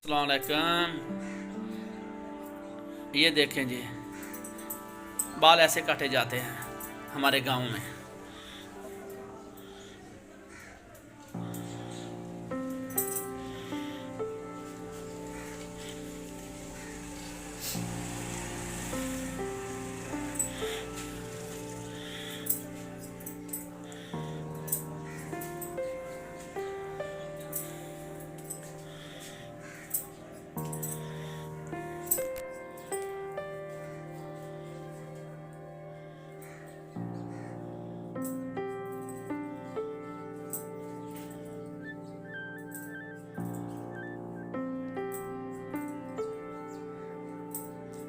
अस्सलाम वालेकुम। ये देखें जी, बाल ऐसे काटे जाते हैं हमारे गांव में।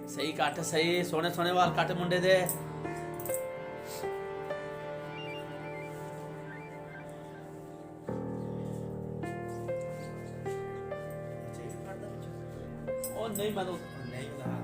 सही कट, सही सोने सोने वाल कट मुंडे दे। ओ नहीं, मैं तो नहीं बता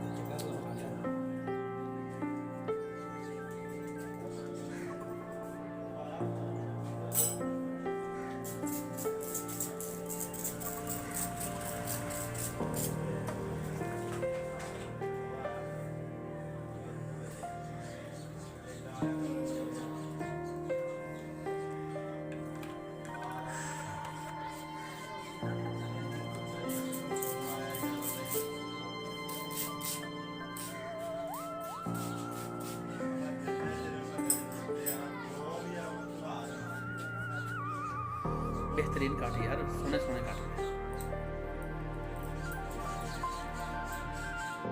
बेहतरीन काट यार, सोने सोने काट।